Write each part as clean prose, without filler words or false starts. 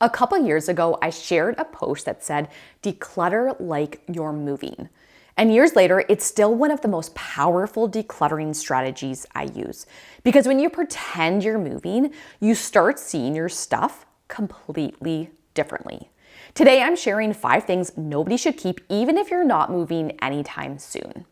A couple years ago, I shared a post that said, declutter like you're moving. And years later, it's still one of the most powerful decluttering strategies I use. Because when you pretend you're moving, you start seeing your stuff completely differently. Today, I'm sharing 5 things nobody should keep, even if you're not moving anytime soon.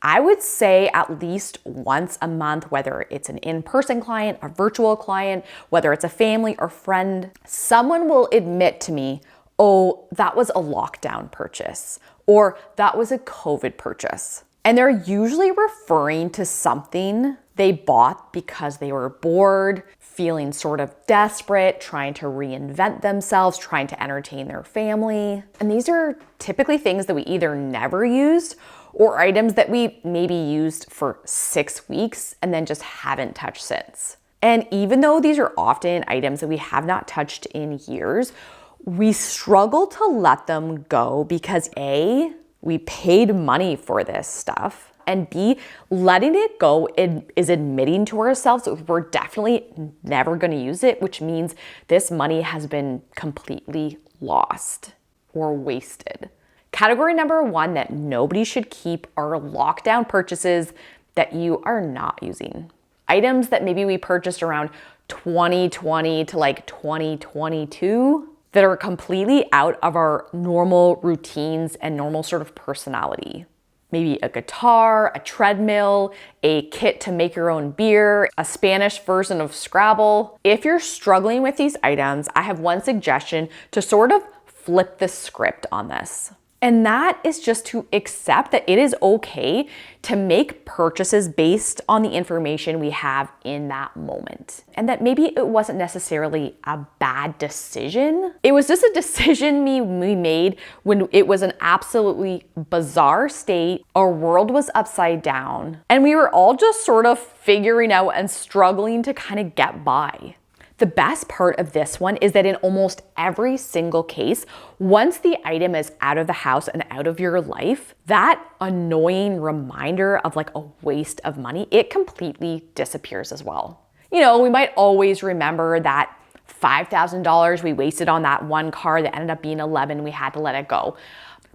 I would say at least once a month, whether it's an in-person client, a virtual client, whether it's a family or friend, someone will admit to me, oh, that was a lockdown purchase, or that was a COVID purchase. And they're usually referring to something they bought because they were bored, feeling sort of desperate, trying to reinvent themselves, trying to entertain their family. And these are typically things that we either never used or items that we maybe used for 6 weeks and then just haven't touched since. And even though these are often items that we have not touched in years, we struggle to let them go because A, we paid money for this stuff, and B, letting it go is admitting to ourselves that we're definitely never gonna use it, which means this money has been completely lost or wasted. Category number 1 that nobody should keep are lockdown purchases that you are not using. Items that maybe we purchased around 2020 to like 2022 that are completely out of our normal routines and normal sort of personality. Maybe a guitar, a treadmill, a kit to make your own beer, a Spanish version of Scrabble. If you're struggling with these items, I have one suggestion to sort of flip the script on this. And that is just to accept that it is okay to make purchases based on the information we have in that moment. And that maybe it wasn't necessarily a bad decision. It was just a decision we made when it was an absolutely bizarre state. Our world was upside down. And we were all just sort of figuring out and struggling to kind of get by. The best part of this one is that in almost every single case, once the item is out of the house and out of your life, that annoying reminder of like a waste of money, it completely disappears as well. You know, we might always remember that $5,000 we wasted on that one car that ended up being 11, we had to let it go.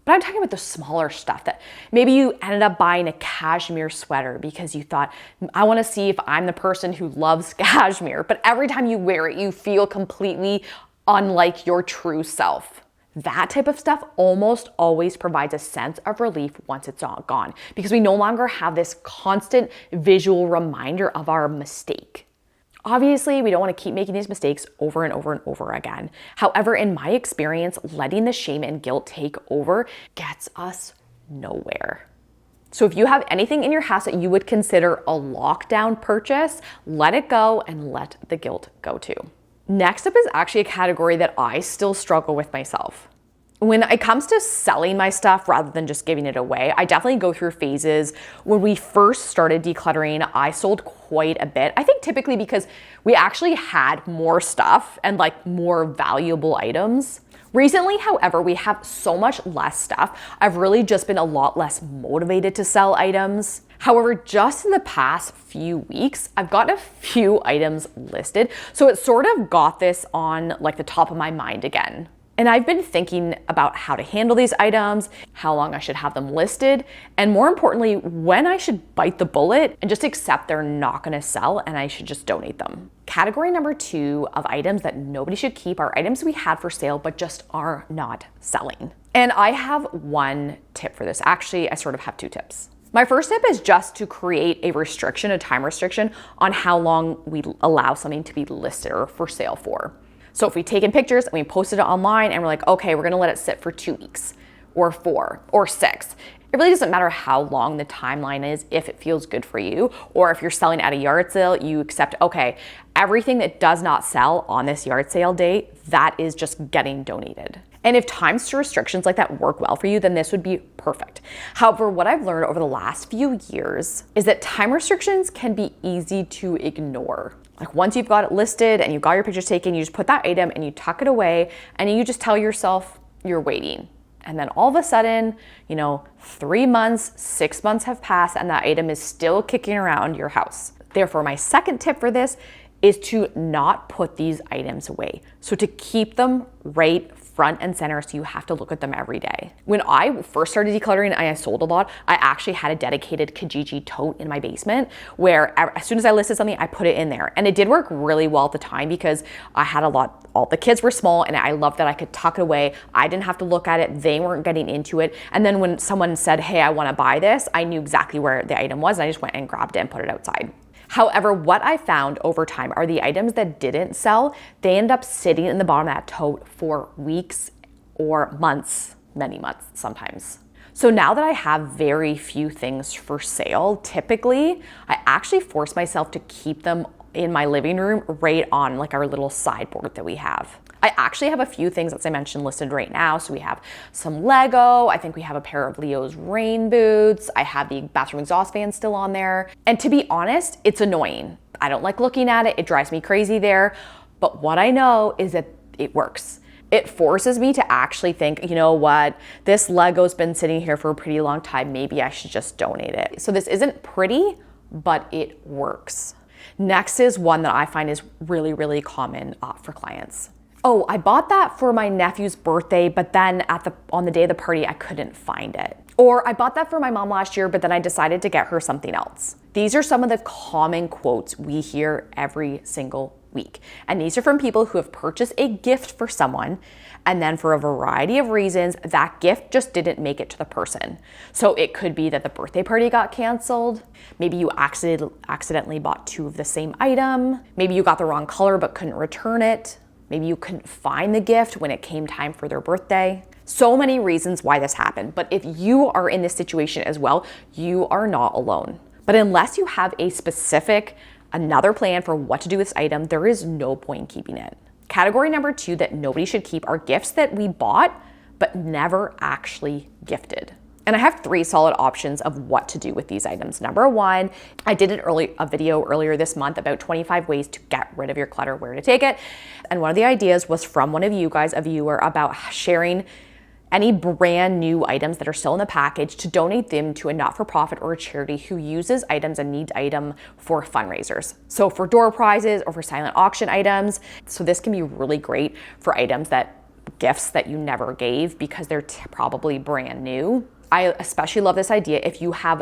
But I'm talking about the smaller stuff that maybe you ended up buying a cashmere sweater because you thought, I want to see if I'm the person who loves cashmere. But every time you wear it, you feel completely unlike your true self. That type of stuff almost always provides a sense of relief once it's all gone because we no longer have this constant visual reminder of our mistake. Obviously, we don't want to keep making these mistakes over and over and over again. However, in my experience, letting the shame and guilt take over gets us nowhere. So if you have anything in your house that you would consider a lockdown purchase, let it go and let the guilt go too. Next up is actually a category that I still struggle with myself. When it comes to selling my stuff rather than just giving it away, I definitely go through phases. When we first started decluttering, I sold quite a bit. I think typically because we actually had more stuff and like more valuable items. Recently, however, we have so much less stuff. I've really just been a lot less motivated to sell items. However, just in the past few weeks, I've got a few items listed. So it sort of got this on like the top of my mind again. And I've been thinking about how to handle these items, how long I should have them listed, and more importantly, when I should bite the bullet and just accept they're not gonna sell and I should just donate them. Category number 2 of items that nobody should keep are items we had for sale but just are not selling. And I have one tip for this. Actually, I sort of have 2 tips. My first tip is just to create a restriction, a time restriction on how long we allow something to be listed or for sale for. So if we take in pictures and we posted it online and we're like, okay, we're gonna let it sit for 2 weeks or 4 or 6. It really doesn't matter how long the timeline is if it feels good for you, or if you're selling at a yard sale, you accept, okay, everything that does not sell on this yard sale day, that is just getting donated. And if times to restrictions like that work well for you, then this would be perfect. However, what I've learned over the last few years is that time restrictions can be easy to ignore. Like once you've got it listed and you've got your pictures taken, you just put that item and you tuck it away and you just tell yourself you're waiting. And then all of a sudden, 3 months, 6 months have passed and that item is still kicking around your house. Therefore, my second tip for this is to not put these items away. So to keep them right front and center, so you have to look at them every day. When I first started decluttering and I sold a lot, I actually had a dedicated Kijiji tote in my basement where as soon as I listed something, I put it in there. And it did work really well at the time because I had all the kids were small and I loved that I could tuck it away. I didn't have to look at it. They weren't getting into it. And then when someone said, hey, I want to buy this, I knew exactly where the item was and I just went and grabbed it and put it outside. However, what I found over time are the items that didn't sell, they end up sitting in the bottom of that tote for weeks or months, many months sometimes. So now that I have very few things for sale, typically I actually force myself to keep them in my living room right on like our little sideboard that we have. I actually have a few things, as I mentioned, listed right now. So we have some Lego. I think we have a pair of Leo's rain boots. I have the bathroom exhaust fan still on there. And to be honest, it's annoying. I don't like looking at it. It drives me crazy there. But what I know is that it works. It forces me to actually think, you know what, this Lego's been sitting here for a pretty long time. Maybe I should just donate it. So this isn't pretty, but it works. Next is one that I find is really, really common for clients. Oh, I bought that for my nephew's birthday, but then on the day of the party, I couldn't find it. Or I bought that for my mom last year, but then I decided to get her something else. These are some of the common quotes we hear every single week. And these are from people who have purchased a gift for someone, and then for a variety of reasons, that gift just didn't make it to the person. So it could be that the birthday party got canceled. Maybe you accidentally bought two of the same item. Maybe you got the wrong color but couldn't return it. Maybe you couldn't find the gift when it came time for their birthday. So many reasons why this happened. But if you are in this situation as well, you are not alone. But unless you have another plan for what to do with this item, there is no point in keeping it. Category number 2 that nobody should keep are gifts that we bought but never actually gifted. And I have 3 solid options of what to do with these items. Number 1, I did a video earlier this month about 25 ways to get rid of your clutter, where to take it. And one of the ideas was from one of you guys, a viewer, about sharing any brand new items that are still in the package to donate them to a not-for-profit or a charity who uses items and needs item for fundraisers. So for door prizes or for silent auction items. So this can be really great for gifts that you never gave because they're probably brand new. I especially love this idea if you have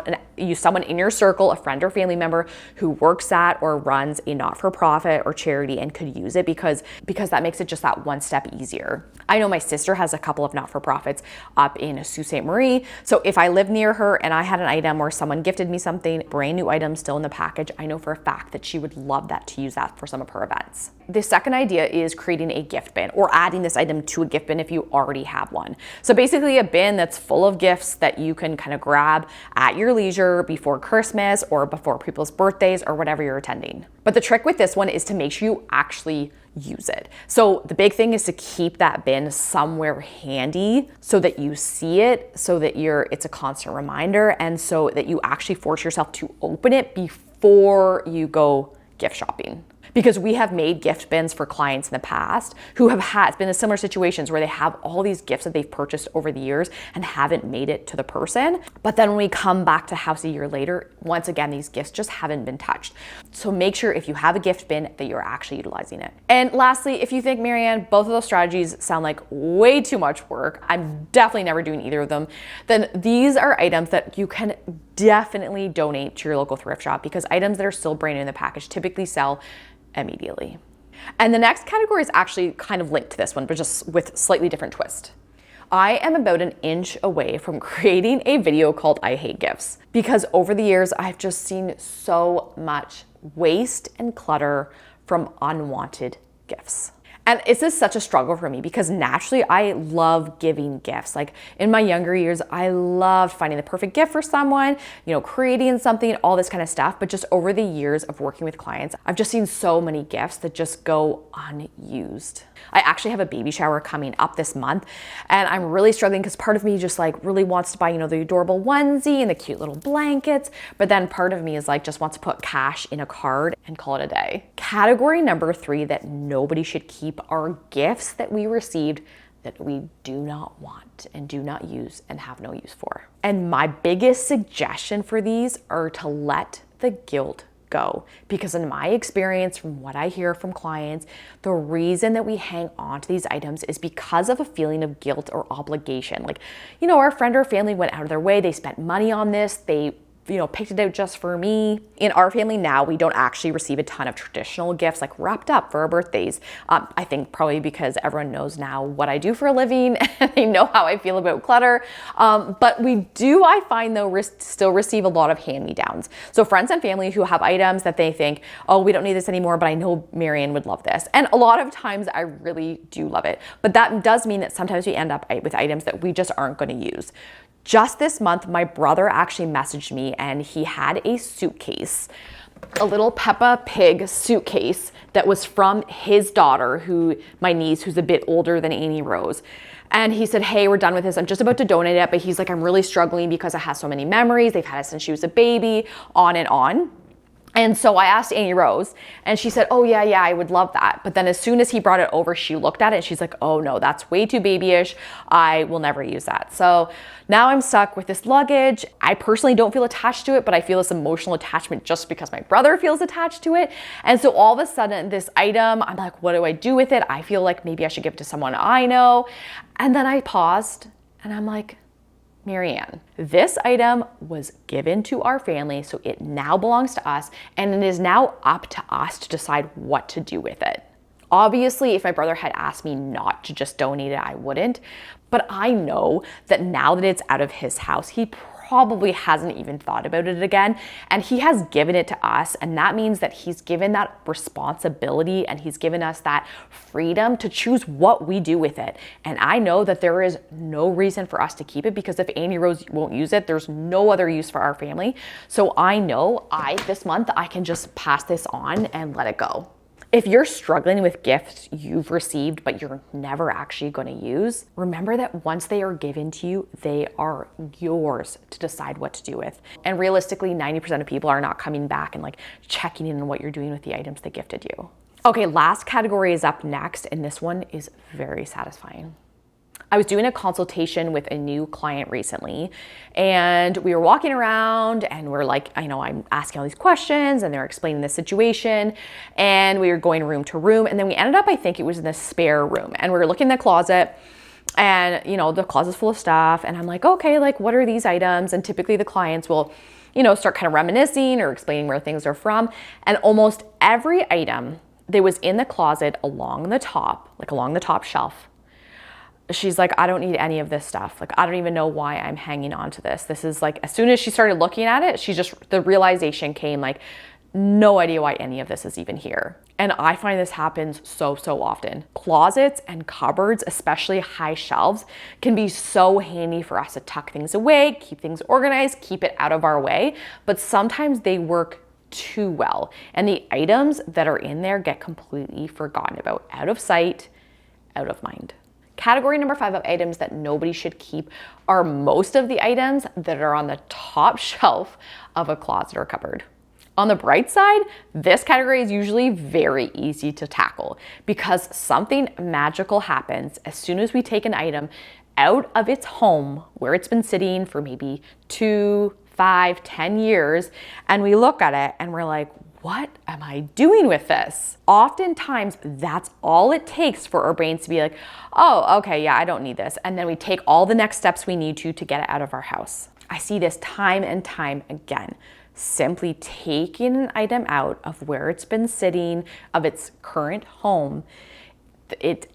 someone in your circle, a friend or family member who works at or runs a not-for-profit or charity and could use it because that makes it just that one step easier. I know my sister has a couple of not-for-profits up in Sault Ste. Marie. So if I live near her and I had an item or someone gifted me something, brand new item still in the package, I know for a fact that she would love that to use that for some of her events. The second idea is creating a gift bin or adding this item to a gift bin if you already have one. So basically a bin that's full of gifts that you can kind of grab at your leisure before Christmas or before people's birthdays or whatever you're attending. But the trick with this one is to make sure you actually use it. So the big thing is to keep that bin somewhere handy so that you see it, so that it's a constant reminder, and so that you actually force yourself to open it before you go gift shopping. Because we have made gift bins for clients in the past who have been in similar situations where they have all these gifts that they've purchased over the years and haven't made it to the person. But then when we come back to house a year later, once again, these gifts just haven't been touched. So make sure if you have a gift bin that you're actually utilizing it. And lastly, if you think, Marianne, both of those strategies sound like way too much work, I'm definitely never doing either of them, then these are items that you can definitely donate to your local thrift shop because items that are still brand new in the package typically sell immediately. And the next category is actually kind of linked to this one, but just with slightly different twist. I am about an inch away from creating a video called I Hate Gifts because over the years, I've just seen so much waste and clutter from unwanted gifts. And this is such a struggle for me because naturally I love giving gifts. Like in my younger years, I loved finding the perfect gift for someone, creating something, all this kind of stuff. But just over the years of working with clients, I've just seen so many gifts that just go unused. I actually have a baby shower coming up this month and I'm really struggling because part of me just really wants to buy, the adorable onesie and the cute little blankets. But then part of me is just wants to put cash in a card and call it a day. Category number 3 that nobody should keep are gifts that we received that we do not want and do not use and have no use for. And my biggest suggestion for these are to let the guilt go. Because in my experience, from what I hear from clients, the reason that we hang on to these items is because of a feeling of guilt or obligation. Like, our friend or family went out of their way, they spent money on this, they picked it out just for me. In our family now, we don't actually receive a ton of traditional gifts like wrapped up for our birthdays. I think probably because everyone knows now what I do for a living and they know how I feel about clutter. But we do, I find though, still receive a lot of hand-me-downs. So friends and family who have items that they think, oh, we don't need this anymore, but I know Marianne would love this. And a lot of times I really do love it. But that does mean that sometimes we end up with items that we just aren't going to use. Just this month, my brother actually messaged me and he had a suitcase, a little Peppa Pig suitcase that was from his daughter, my niece, who's a bit older than Annie Rose. And he said, hey, we're done with this. I'm just about to donate it. But he's like, I'm really struggling because it has so many memories. They've had it since she was a baby, on and on. And so I asked Annie Rose and she said, oh yeah, I would love that. But then as soon as he brought it over, she looked at it and she's like, oh no, that's way too babyish. I will never use that. So now I'm stuck with this luggage. I personally don't feel attached to it, but I feel this emotional attachment just because my brother feels attached to it. And so all of a sudden this item, I'm like, what do I do with it? I feel like maybe I should give it to someone I know. And then I paused and I'm like, Marianne, this item was given to our family, so it now belongs to us, and it is now up to us to decide what to do with it. Obviously, if my brother had asked me not to just donate it, I wouldn't, but I know that now that it's out of his house, he probably hasn't even thought about it again, and he has given it to us, and that means that he's given that responsibility and he's given us that freedom to choose what we do with it. And I know that there is no reason for us to keep it, because if Annie Rose won't use it, there's no other use for our family. So I know this month I can just pass this on and let it go. If you're struggling with gifts you've received but you're never actually going to use, remember that once they are given to you, they are yours to decide what to do with. And realistically, 90% of people are not coming back and checking in on what you're doing with the items they gifted you. Okay, last category is up next, and this one is very satisfying. I was doing a consultation with a new client recently, and we were walking around and we're I'm asking all these questions and they're explaining the situation, and we were going room to room, and then we ended up, I think it was in the spare room, and we were looking in the closet, and the closet's full of stuff, and I'm like, okay, what are these items? And typically the clients will, start kind of reminiscing or explaining where things are from, and almost every item that was in the closet along the top shelf, she's like, I don't need any of this stuff. I don't even know why I'm hanging on to this. This is as soon as she started looking at it, the realization came, no idea why any of this is even here. And I find this happens so often. Closets and cupboards, especially high shelves, can be so handy for us to tuck things away, keep things organized, keep it out of our way. But sometimes they work too well, and the items that are in there get completely forgotten about, out of sight, out of mind. Category number 5 of items that nobody should keep are most of the items that are on the top shelf of a closet or cupboard. On the bright side, this category is usually very easy to tackle, because something magical happens as soon as we take an item out of its home where it's been sitting for maybe 2, 5, 10 years, and we look at it and we're like, what am I doing with this? Oftentimes, that's all it takes for our brains to be like, oh, okay, yeah, I don't need this. And then we take all the next steps we need to get it out of our house. I see this time and time again. Simply taking an item out of where it's been sitting, of its current home,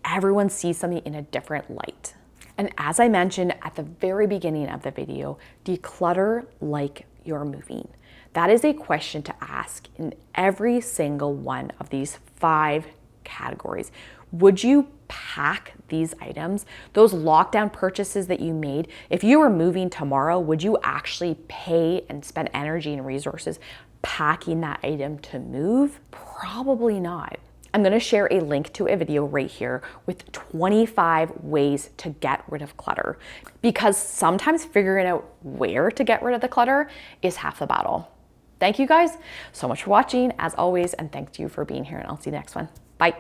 everyone sees something in a different light. And as I mentioned at the very beginning of the video, declutter like you're moving. That is a question to ask in every single one of these 5 categories. Would you pack these items, those lockdown purchases that you made? If you were moving tomorrow, would you actually pay and spend energy and resources packing that item to move? Probably not. I'm going to share a link to a video right here with 25 ways to get rid of clutter, because sometimes figuring out where to get rid of the clutter is half the battle. Thank you guys so much for watching, as always, and thanks to you for being here, and I'll see you next one. Bye.